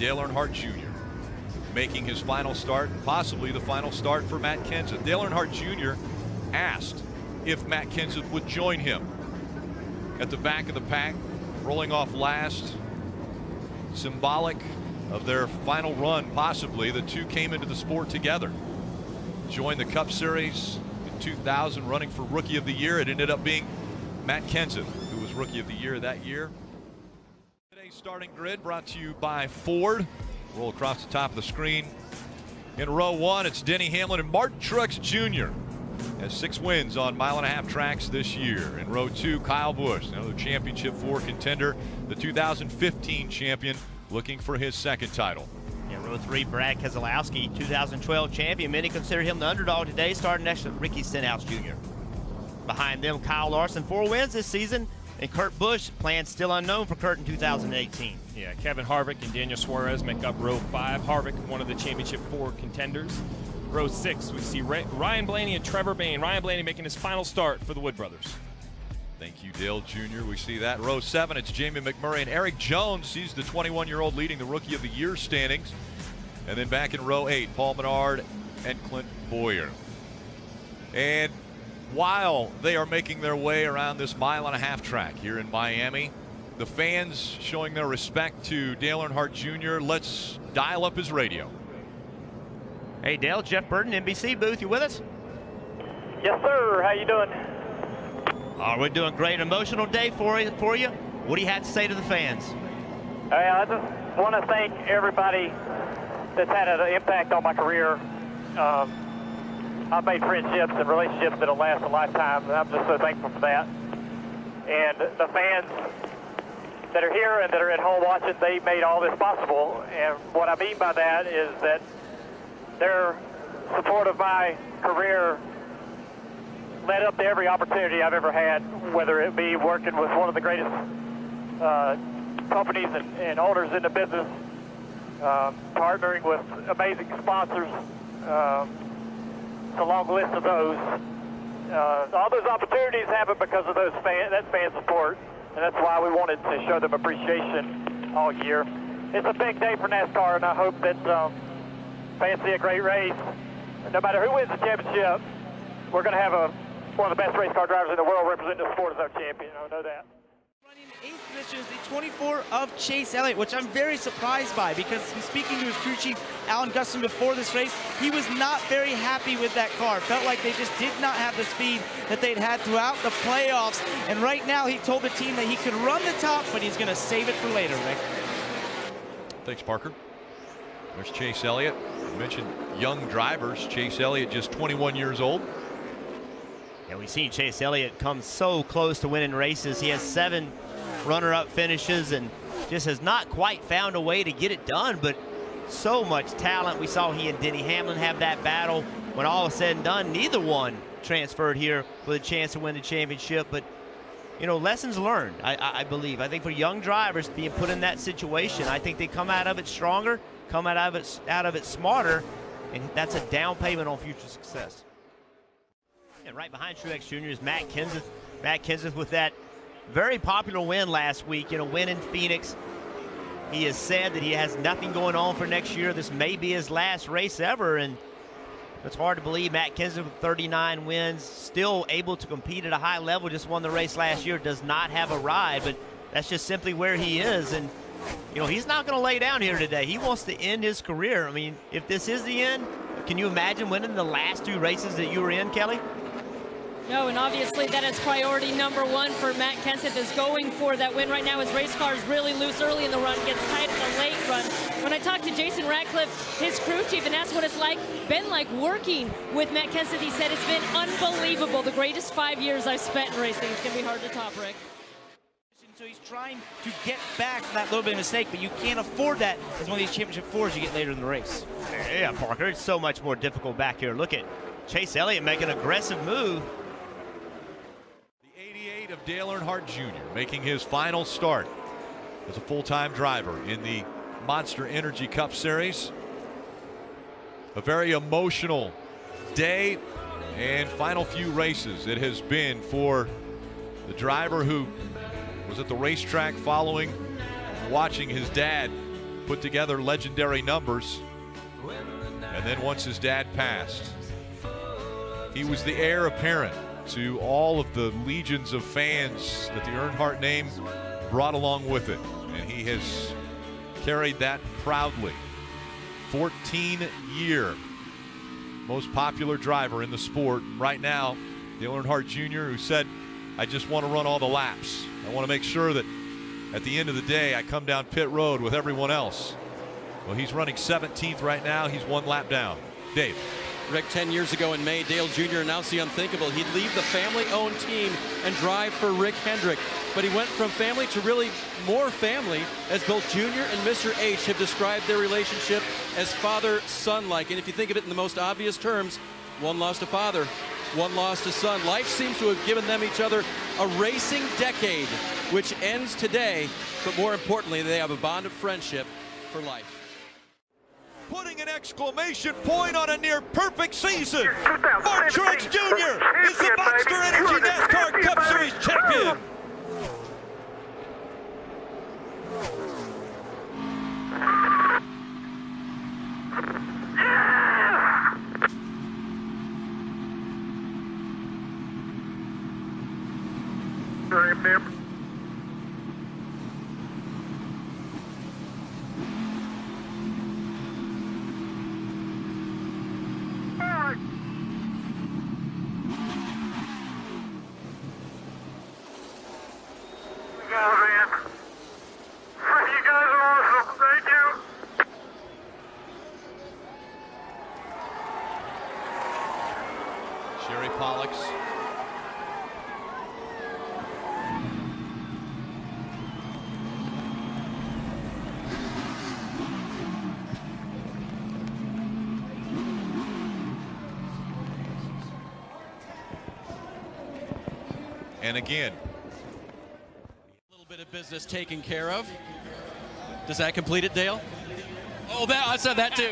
Dale Earnhardt Jr. making his final start, and possibly the final start for Matt Kenseth. Dale Earnhardt Jr. asked if Matt Kenseth would join him at the back of the pack, rolling off last, symbolic of their final run. Possibly the two came into the sport together, joined the Cup Series in 2000, running for Rookie of the Year. It ended up being Matt Kenseth who was Rookie of the Year that year. Today's starting grid brought to you by Ford. Roll across the top of the screen. In row one, it's Denny Hamlin and Martin Truex Jr. has 6 wins on mile-and-a-half tracks this year. In row two, Kyle Busch, another championship 4 contender, the 2015 champion, looking for his 2nd title. In row 3, Brad Keselowski, 2012 champion. Many consider him the underdog today, starting next to Ricky Stenhouse Jr. Behind them, Kyle Larson, 4 wins this season, and Kurt Busch, plans still unknown for Kurt in 2018. Yeah, Kevin Harvick and Daniel Suarez make up row 5. Harvick, one of the championship 4 contenders. Row 6, we see Ryan Blaney and Trevor Bayne. Ryan Blaney making his final start for the Wood brothers. Thank you, Dale Jr. We see that. Row 7, it's Jamie McMurray and Eric Jones. He's the 21-year-old leading the Rookie of the Year standings. And then back in row 8, Paul Menard and Clint Bowyer. And while they are making their way around this mile-and-a-half track here in Miami, the fans showing their respect to Dale Earnhardt Jr. Let's dial up his radio. Hey Dale, Jeff Burton, NBC booth, you with us? Yes, sir. How you doing? Oh, we're doing great. Emotional day for you. What do you have to say to the fans? I just want to thank everybody that's had an impact on my career. I've made friendships and relationships that'll last a lifetime, and I'm just so thankful for that. And the fans that are here and that are at home watching, they made all this possible. And what I mean by that is that their support of my career led up to every opportunity I've ever had, whether it be working with one of the greatest companies and owners in the business, partnering with amazing sponsors. It's a long list of those. All those opportunities happen because of that fan support, and that's why we wanted to show them appreciation all year. It's a big day for NASCAR, and I hope that fans see a great race. No matter who wins the championship, we're going to have one of the best race car drivers in the world representing the sport as our champion. I know that. Running 8th position is the 24 of Chase Elliott, which I'm very surprised by, because speaking to his crew chief, Alan Gustin, before this race, he was not very happy with that car. Felt like they just did not have the speed that they'd had throughout the playoffs. And right now, he told the team that he could run the top, but he's going to save it for later, Rick. Thanks, Parker. There's Chase Elliott. You mentioned young drivers. Chase Elliott, just 21 years old. And we've seen Chase Elliott come so close to winning races. He has 7 runner-up finishes and just has not quite found a way to get it done, but so much talent. We saw he and Denny Hamlin have that battle. When all is said and done, neither one transferred here with a chance to win the championship. But, you know, lessons learned, I believe. I think for young drivers being put in that situation, I think they come out of it stronger, come out of it smarter, and that's a down payment on future success. And right behind Truex Jr. is Matt Kenseth. Matt Kenseth with that very popular win last week, you know, win in Phoenix. He has said that he has nothing going on for next year. This may be his last race ever, and it's hard to believe. Matt Kenseth with 39 wins, still able to compete at a high level, just won the race last year, does not have a ride, but that's just simply where he is. And, you know, he's not going to lay down here today. He wants to end his career. I mean, if this is the end, can you imagine winning the last 2 races that you were in, Kelley? No, and obviously that is priority number 1 for Matt Kenseth, is going for that win right now. His race car is really loose early in the run, gets tight in the late run. When I talked to Jason Ratcliffe, his crew chief, and asked what it's been like working with Matt Kenseth, he said it's been unbelievable. The greatest 5 years I've spent in racing. It's going to be hard to top, Rick. So he's trying to get back from that little bit of mistake, but you can't afford that as one of these championship 4s you get later in the race. Yeah, Parker, it's so much more difficult back here. Look at Chase Elliott making an aggressive move. Of Dale Earnhardt Jr. making his final start as a full-time driver in the Monster Energy Cup Series. A very emotional day and final few races it has been for the driver who was at the racetrack following, watching his dad put together legendary numbers. And then once his dad passed, he was the heir apparent to all of the legions of fans that the Earnhardt name brought along with it. And he has carried that proudly. 14-year most popular driver in the sport. Right now, Dale Earnhardt Jr., who said, I just want to run all the laps. I want to make sure that at the end of the day, I come down pit road with everyone else. Well, he's running 17th right now. He's 1 lap down. Dave. Rick, 10 years ago in May, Dale Jr. announced the unthinkable. He'd leave the family-owned team and drive for Rick Hendrick. But he went from family to really more family, as both Junior and Mr. H have described their relationship as father-son-like. And if you think of it in the most obvious terms, one lost a father, one lost a son. Life seems to have given them each other a racing decade, which ends today. But more importantly, they have a bond of friendship for life. Putting an exclamation point on a near-perfect season, Mark Truex Jr. is the Monster Energy NASCAR Cup Series champion. And again, a little bit of business taken care of. Does that complete it, Dale? Oh, I said that too.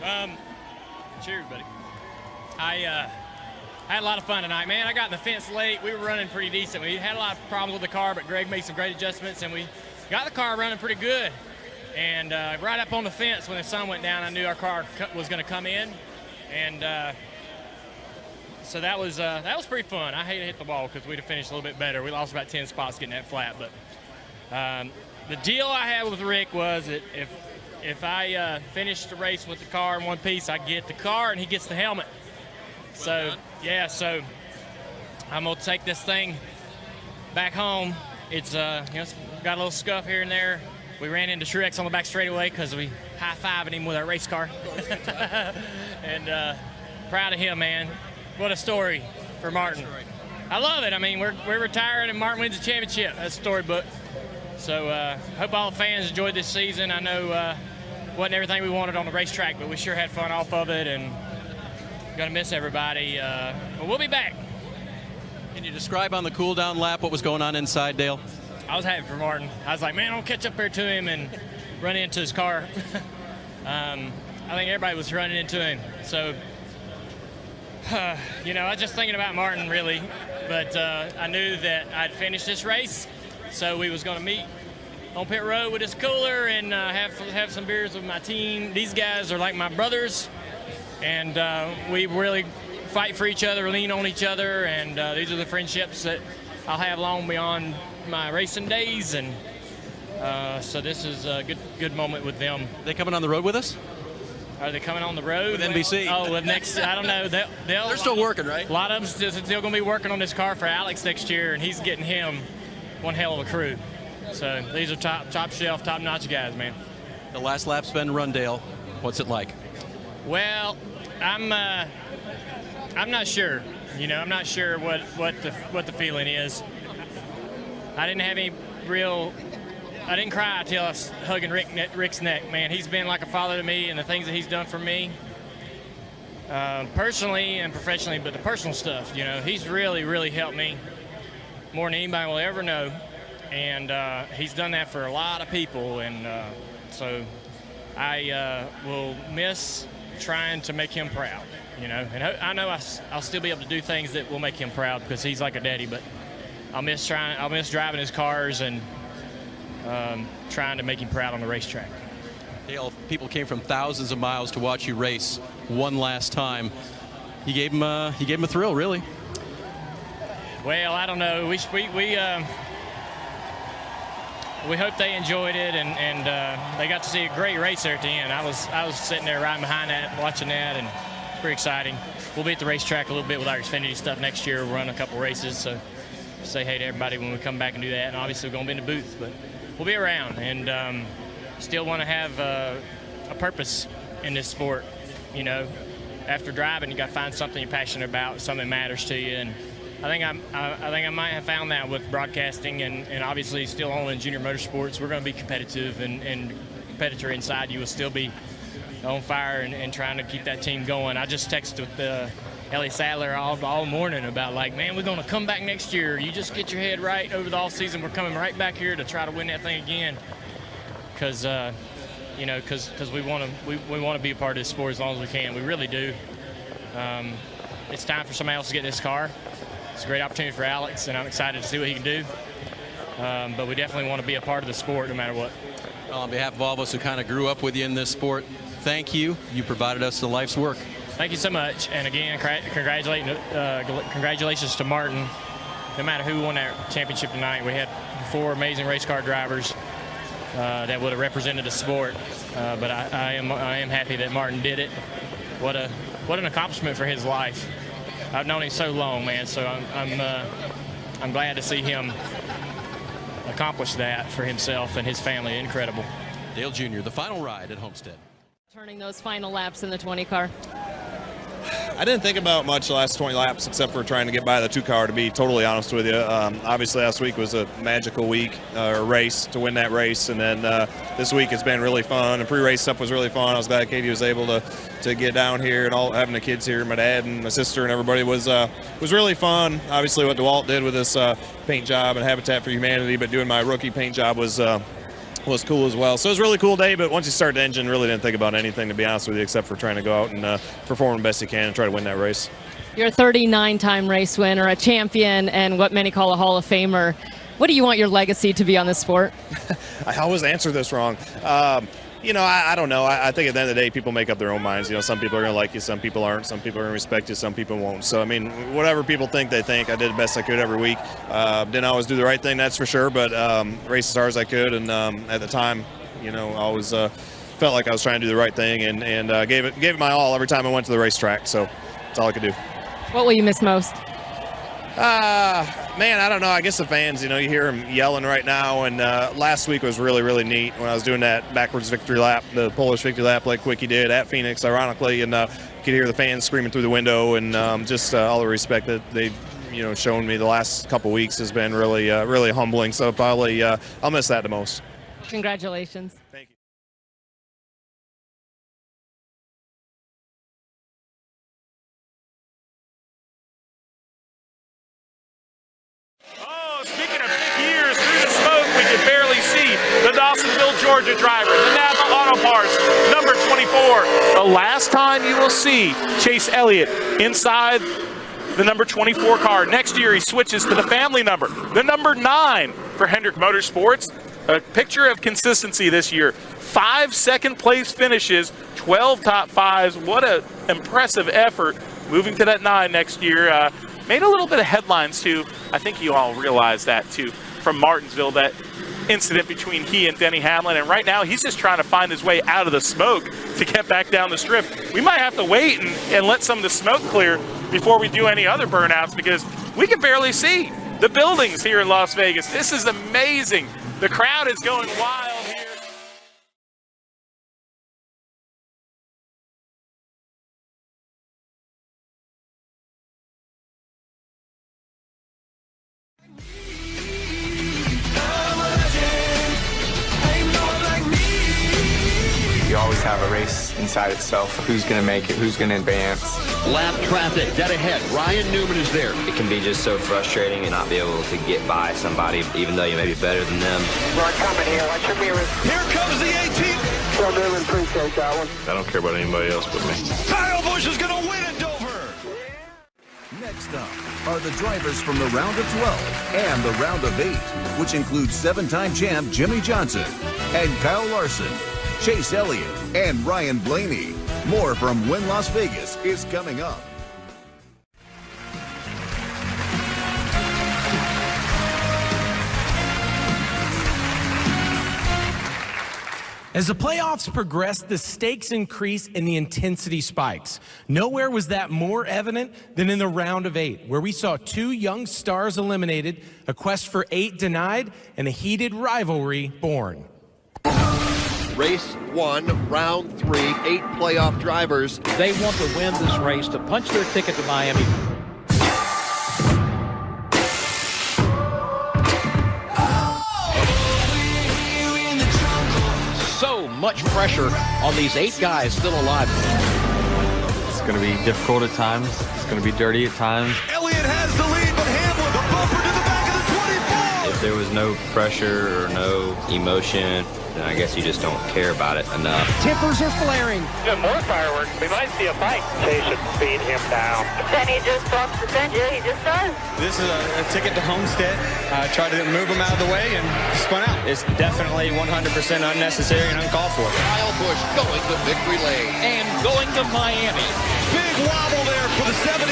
Yeah. Cheers, buddy. I had a lot of fun tonight, man. I got in the fence late. We were running pretty decent. We had a lot of problems with the car, but Greg made some great adjustments, and we got the car running pretty good. And right up on the fence when the sun went down, I knew our car was going to come in, and so that was pretty fun. I hate to hit the wall because we'd have finished a little bit better. We lost about 10 spots getting that flat, but the deal I had with Rick was that if I finished the race with the car in one piece, I get the car and he gets the helmet. So yeah, so I'm gonna take this thing back home. It's got a little scuff here and there. We ran into Truex on the back straightaway because we high-fiving him with our race car. And proud of him, man. What a story for Martin. I love it. I mean, we're retiring and Martin wins the championship. That's storybook. So hope all the fans enjoyed this season. I know wasn't everything we wanted on the racetrack, but we sure had fun off of it, and gonna miss everybody. But we'll be back. Can you describe on the cool-down lap what was going on inside, Dale? I was happy for Martin. I was like, man, I'll catch up there to him and run into his car. I think everybody was running into him. So, you know, I was just thinking about Martin, really. But I knew that I'd finished this race, so we was going to meet on pit road with his cooler and have some beers with my team. These guys are like my brothers, and we really fight for each other, lean on each other, and these are the friendships that I'll have long beyond my racing days, and so this is a good moment with them. They coming on the road with us? Are they coming on the road? With NBC. Oh, well, next, I don't know. They're still working, right? A lot of them still going to be working on this car for Alex next year, and he's getting him one hell of a crew. So these are top shelf, top-notch guys, man. The last lap's been run, Dale. What's it like? Well, I'm not sure. You know, I'm not sure what the feeling is. I didn't have any real. I didn't cry until I was hugging Rick's neck, man. He's been like a father to me, and the things that he's done for me, personally and professionally, but the personal stuff, you know, he's really helped me more than anybody will ever know. And he's done that for a lot of people, and so I will miss trying to make him proud, you know. And I know I'll still be able to do things that will make him proud because he's like a daddy, but I'll miss driving his cars and trying to make him proud on the racetrack. Dale, people came from thousands of miles to watch you race one last time. He gave him a thrill, really. Well, I don't know. We hope they enjoyed it, and they got to see a great race there at the end. I was sitting there right behind that, watching that, and it's pretty exciting. We'll be at the racetrack a little bit with our Xfinity stuff next year. We'll run a couple races, so say hey to everybody when we come back and do that. And obviously we're going to be in the booth, but we'll be around, and still want to have a purpose in this sport. You know, after driving, you got to find something you're passionate about, something that matters to you, and I think I might have found that with broadcasting, and obviously still owning JR Motorsports. We're going to be competitive, and competitor inside you will still be on fire and trying to keep that team going. I just texted with Elliott Sadler all morning about, like, man, we're going to come back next year. You just get your head right over the off season. We're coming right back here to try to win that thing again, because you know, because we want to be a part of this sport as long as we can. We really do. It's time for somebody else to get this car. It's a great opportunity for Alex, and I'm excited to see what he can do. But we definitely want to be a part of the sport no matter what. Well, on behalf of all of us who kind of grew up with you in this sport, thank you. You provided us the life's work. Thank you so much. And again, congratulations to Martin. No matter who won that championship tonight, we had 4 amazing race car drivers that would have represented the sport. But I am happy that Martin did it. What an accomplishment for his life. I've known him so long, man, so I'm glad to see him accomplish that for himself and his family. Incredible. Dale Jr., the final ride at Homestead. Turning those final laps in the 20 car. I didn't think about much the last 20 laps except for trying to get by the 2 car, to be totally honest with you. Obviously last week was a magical week, or race, to win that race, and then this week it's been really fun, and pre-race stuff was really fun. I was glad Katie was able to get down here, and all having the kids here, my dad and my sister and everybody was really fun. Obviously what DeWalt did with this paint job and Habitat for Humanity, but doing my rookie paint job was cool as well. So it was a really cool day, but once you start the engine, really didn't think about anything, to be honest with you, except for trying to go out and perform the best you can and try to win that race. You're a 39-time race winner, a champion, and what many call a Hall of Famer. What do you want your legacy to be on this sport? I always answer this wrong. You know, I don't know. I think at the end of the day, people make up their own minds. You know, some people are going to like you, some people aren't. Some people are going to respect you, some people won't. So, I mean, whatever people think, they think. I did the best I could every week. Didn't always do the right thing, that's for sure, but race as hard as I could. And at the time, you know, I always felt like I was trying to do the right thing, and gave it my all every time I went to the racetrack. So that's all I could do. What will you miss most? Man, I don't know. I guess the fans, you know, you hear them yelling right now, and last week was really, really neat when I was doing that backwards victory lap, the Polish victory lap like Quickie did at Phoenix, ironically, and you could hear the fans screaming through the window, and just all the respect that they've, you know, shown me the last couple weeks has been really, really humbling. So probably I'll miss that the most. Congratulations. Thank you. Speaking of big years, through the smoke, we could barely see the Dawsonville, Georgia driver, the NAPA Auto Parts, number 24. The last time you will see Chase Elliott inside the number 24 car. Next year, he switches to the family number, the number 9 for Hendrick Motorsports. A picture of consistency this year. 5 second-place finishes, 12 top 5s. What an impressive effort. Moving to that 9 next year. Made a little bit of headlines, too. I think you all realize that, too, from Martinsville, that incident between he and Denny Hamlin. And right now, he's just trying to find his way out of the smoke to get back down the strip. We might have to wait and let some of the smoke clear before we do any other burnouts, because we can barely see the buildings here in Las Vegas. This is amazing. The crowd is going wild here. You always have a race inside itself. Who's going to make it? Who's going to advance? Lap traffic, dead ahead. Ryan Newman is there. It can be just so frustrating and not be able to get by somebody, even though you may be better than them. We're coming here. Watch your mirrors. Here comes the 18th. So really appreciate that one. I don't care about anybody else but me. Kyle Busch is going to win at Dover. Next up are the drivers from the round of 12 and the round of 8, which includes 7-time champ Jimmy Johnson and Kyle Larson. Chase Elliott, and Ryan Blaney. More from Wynn Las Vegas is coming up. As the playoffs progress, the stakes increase and the intensity spikes. Nowhere was that more evident than in the round of 8, where we saw 2 young stars eliminated, a quest for 8 denied, and a heated rivalry born. Race 1, round 3, 8 playoff drivers. They want to win this race to punch their ticket to Miami. So much pressure on these 8 guys still alive. It's going to be difficult at times. It's going to be dirty at times. Elliott has the lead, but Hamlin, the bumper to the back of the 24. If there was no pressure or no emotion, then I guess you just don't care about it enough. Tippers are flaring. Even more fireworks. We might see a fight. Chase should beat him down. Then he just bumps the fence. Yeah, he just does. This is a ticket to Homestead. Tried to move him out of the way and spun out. It's definitely 100% unnecessary and uncalled for. Kyle Busch going to victory lane. And going to Miami. Big wobble there for the 78.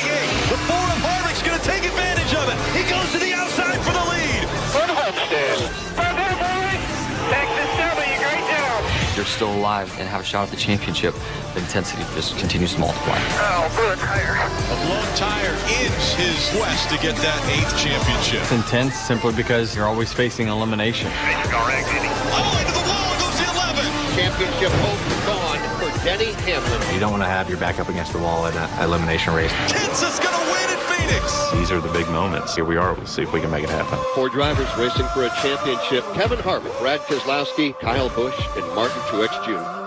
The Ford of Harvick's going to take advantage of it. He goes to the outside for the lead. For Homestead. For there, boys. Texas W, great job. You're still alive and have a shot at the championship. The intensity just continues to multiply. Oh, good tire. A blown tire ends his quest to get that 8th championship. It's intense simply because you're always facing elimination. Oh, into the wall goes the 11. Championship hope gone for Denny Hamlin. You don't want to have your back up against the wall in an elimination race. Kenseth's going to win at Phoenix. These are the big moments. Here we are. We'll see if we can make it happen. 4 drivers racing for a championship. Kevin Harvick, Brad Keselowski, Kyle Busch, and Martin Truex Jr.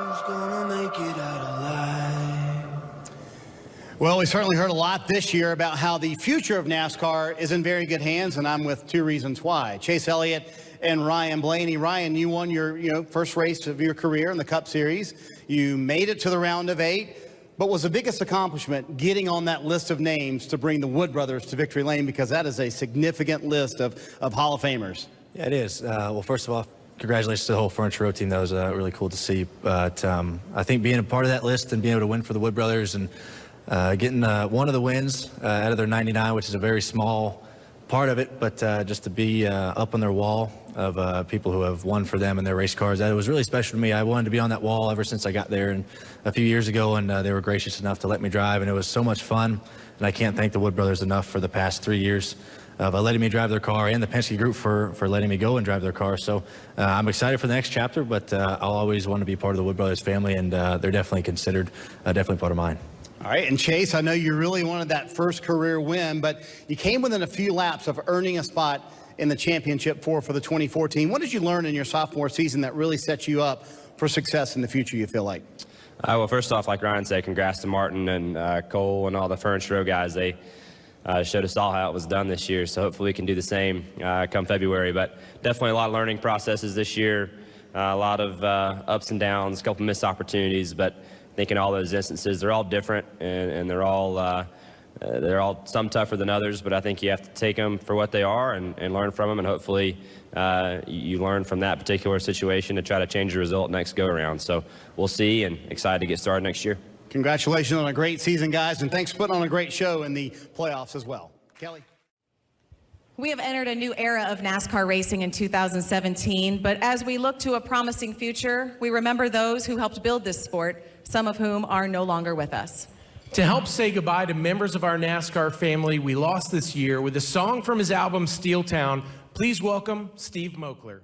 Well, we certainly heard a lot this year about how the future of NASCAR is in very good hands, and I'm with 2 reasons why. Chase Elliott and Ryan Blaney. Ryan, you won your first race of your career in the Cup Series. You made it to the round of 8, but was the biggest accomplishment getting on that list of names to bring the Wood brothers to victory lane, because that is a significant list of Hall of Famers. Yeah, it is. Well, first of all, congratulations to the whole Furniture Row team. That was really cool to see. But I think being a part of that list and being able to win for the Wood brothers and getting one of the wins out of their 99, which is a very small part of it, but just to be up on their wall of people who have won for them in their race cars, that was really special to me. I wanted to be on that wall ever since I got there and a few years ago, and they were gracious enough to let me drive, and it was so much fun. And I can't thank the Wood brothers enough for the past 3 years of letting me drive their car, and the Penske Group for letting me go and drive their car. So I'm excited for the next chapter, but I'll always want to be part of the Wood brothers family, and they're definitely considered, definitely part of mine. All right, and Chase, I know you really wanted that first career win, but you came within a few laps of earning a spot in the championship for the 2014. What did you learn in your sophomore season that really set you up for success in the future, you feel like? Well, first off, like Ryan said, congrats to Martin and Cole and all the Furniture Row guys. They showed us all how it was done this year, so hopefully we can do the same come February. But definitely a lot of learning processes this year, a lot of ups and downs, a couple missed opportunities, but I think in all those instances, they're all different, and they're all some tougher than others, but I think you have to take them for what they are and learn from them, and hopefully you learn from that particular situation to try to change the result next go-around. So we'll see, and excited to get started next year. Congratulations on a great season, guys, and thanks for putting on a great show in the playoffs as well. Kelley? We have entered a new era of NASCAR racing in 2017, but as we look to a promising future, we remember those who helped build this sport, some of whom are no longer with us. To help say goodbye to members of our NASCAR family we lost this year with a song from his album Steel Town, please welcome Steve Moakler.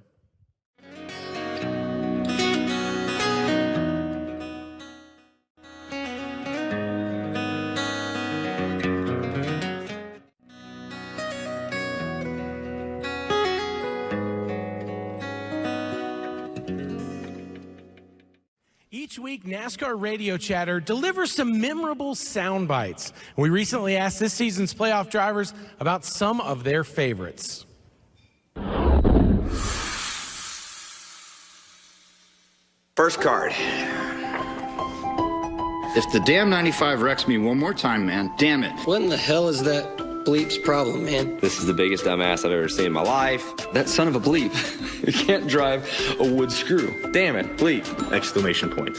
Each week, NASCAR Radio Chatter delivers some memorable sound bites. We recently asked this season's playoff drivers about some of their favorites. First card. If the damn 95 wrecks me one more time, man, damn it. What in the hell is that bleep's problem, man? This is the biggest dumbass I've ever seen in my life. That son of a bleep. You can't drive a wood screw. Damn it, bleep. Exclamation point.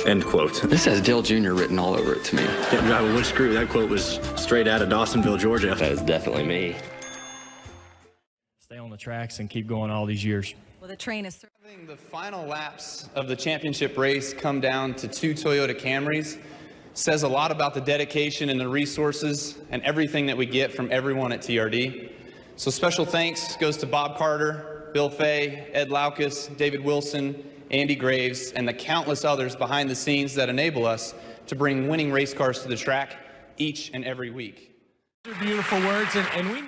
End quote. This has Dale Jr. written all over it to me. Can't drive a wood screw. That quote was straight out of Dawsonville, Georgia. That is definitely me. Stay on the tracks and keep going all these years. Well, the train is... Having the final laps of the championship race come down to 2 Toyota Camrys says a lot about the dedication and the resources and everything that we get from everyone at TRD. So special thanks goes to Bob Carter, Bill Fay, Ed Laukus, David Wilson, Andy Graves, and the countless others behind the scenes that enable us to bring winning race cars to the track each and every week. Beautiful words, and we